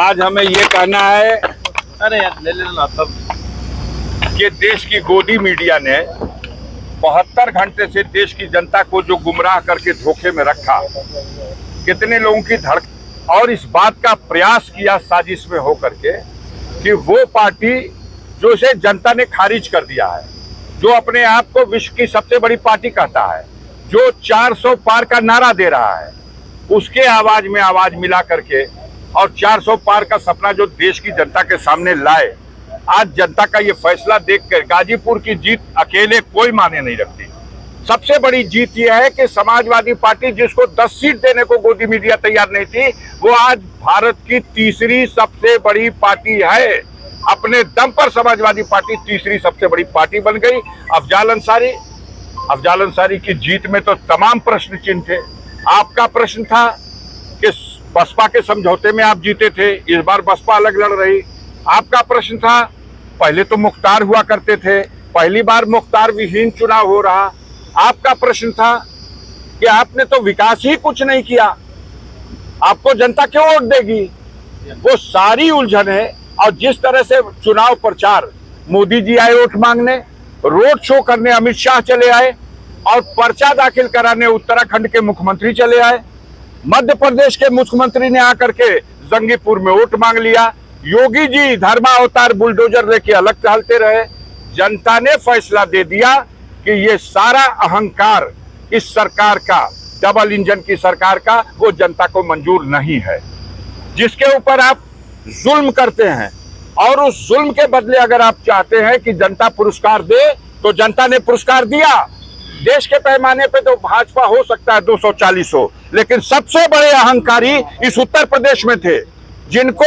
आज हमें ये कहना है अरे यार ले लेना तब कि देश की गोदी मीडिया ने 72 घंटे से देश की जनता को जो गुमराह करके धोखे में रखा, कितने लोगों की धड़कन और इस बात का प्रयास किया साजिश में होकर के कि वो पार्टी जो इसे जनता ने खारिज कर दिया है, जो अपने आप को विश्व की सबसे बड़ी पार्टी कहता है, जो 400 पार का नारा दे रहा है, उसके आवाज में आवाज मिला करके और 400 पार का सपना जो देश की जनता के सामने लाए। आज जनता का ये फैसला देखकर गाजीपुर की जीत अकेले कोई माने नहीं रखती। सबसे बड़ी जीत ये है कि समाजवादी पार्टी, जिसको 10 सीट देने को गोदी मीडिया तैयार नहीं थी, वो आज भारत की तीसरी सबसे बड़ी पार्टी है। अपने दम पर समाजवादी पार्टी तीसरी सबसे बड़ी पार्टी बन गई। अफजाल अंसारी की जीत में तो तमाम प्रश्न चिन्ह थे। आपका प्रश्न था कि बसपा के समझौते में आप जीते थे, इस बार बसपा अलग लड़ रही। आपका प्रश्न था, पहले तो मुख्तार हुआ करते थे, पहली बार मुख्तार विहीन चुनाव हो रहा। आपका प्रश्न था कि आपने तो विकास ही कुछ नहीं किया, आपको जनता क्यों वोट देगी। वो सारी उलझन है। और जिस तरह से चुनाव प्रचार, मोदी जी आए वोट मांगने, रोड शो करने अमित शाह चले आए और पर्चा दाखिल कराने उत्तराखंड के मुख्यमंत्री चले आए। मध्य प्रदेश के मुख्यमंत्री ने आकर के जंगीपुर में वोट मांग लिया। योगी जी धर्मावतार बुलडोजर लेके अलग चलते रहे। जनता ने फैसला दे दिया कि ये सारा अहंकार इस सरकार का, डबल इंजन की सरकार का, वो जनता को मंजूर नहीं है। जिसके ऊपर आप जुल्म करते हैं और उस जुल्म के बदले अगर आप चाहते हैं कि जनता पुरस्कार दे, तो जनता ने पुरस्कार दिया। देश के पैमाने पे तो भाजपा हो सकता है 240 हो, लेकिन सबसे बड़े अहंकारी इस उत्तर प्रदेश में थे, जिनको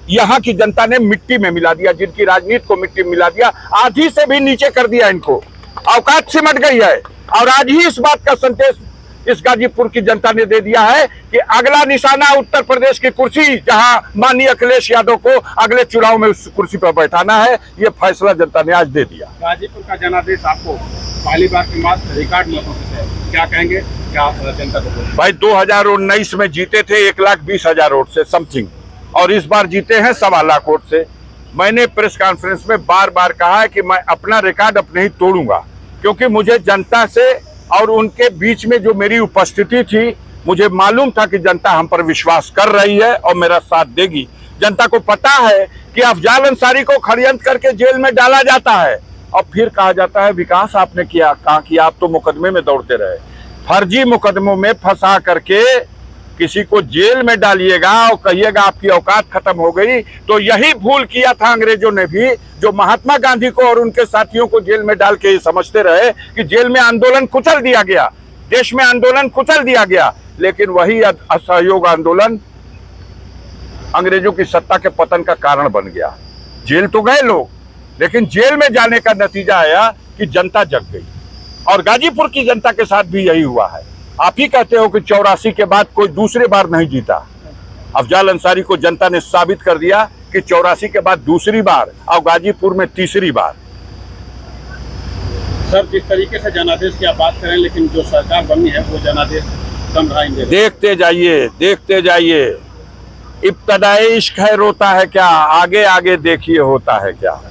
यहाँ की जनता ने मिट्टी में मिला दिया, जिनकी राजनीति को मिट्टी में मिला दिया, आधी से भी नीचे कर दिया। इनको औकात सिमट गई है। और आज ही इस बात का संदेश इस गाजीपुर की जनता ने दे दिया है कि अगला निशाना उत्तर प्रदेश की कुर्सी, जहां माननीय अखिलेश यादव को अगले चुनाव में उस कुर्सी पर बैठाना है, ये फैसला जनता ने आज दे दिया। गाजीपुर का जनादेश आपको पहली बार के बाद रिकॉर्ड मतों से क्या कहेंगे, क्या आप जनता को? भाई 2019 में जीते थे 1,20,000 वोट से समथिंग, और इस बार जीते हैं 1.25 लाख वोट से। मैंने प्रेस कॉन्फ्रेंस में बार बार कहा है कि मैं अपना रिकॉर्ड अपने ही तोड़ूंगा, क्योंकि मुझे जनता से और उनके बीच में जो मेरी उपस्थिति थी, मुझे मालूम था कि जनता हम पर विश्वास कर रही है और मेरा साथ देगी। जनता को पता है कि अफजाल अंसारी को षड्यंत्र करके जेल में डाला जाता है और फिर कहा जाता है विकास आपने किया। कहाँ किया? आप तो मुकदमे में दौड़ते रहे। फर्जी मुकदमों में फंसा करके किसी को जेल में डालिएगा और कहिएगा आपकी औकात खत्म हो गई। तो यही भूल किया था अंग्रेजों ने भी, जो महात्मा गांधी को और उनके साथियों को जेल में डाल के समझते रहे कि जेल में आंदोलन कुचल दिया गया, देश में आंदोलन कुचल दिया गया। लेकिन वही असहयोग आंदोलन अंग्रेजों की सत्ता के पतन का कारण बन गया। जेल तो गए लोग, लेकिन जेल में जाने का नतीजा आया कि जनता जग गई। और गाजीपुर की जनता के साथ भी यही हुआ है। आप ही कहते हो कि 84 के बाद कोई दूसरी बार नहीं जीता। अफजाल अंसारी को जनता ने साबित कर दिया कि 84 के बाद दूसरी बार और गाजीपुर में तीसरी बार। सर, जिस तरीके से जनादेश की आप बात करें, लेकिन जो सरकार बनी है वो जनादेश कम रहा। देखते जाइए। इब्तदाई इश्क है रोता है क्या, आगे आगे देखिए होता है क्या।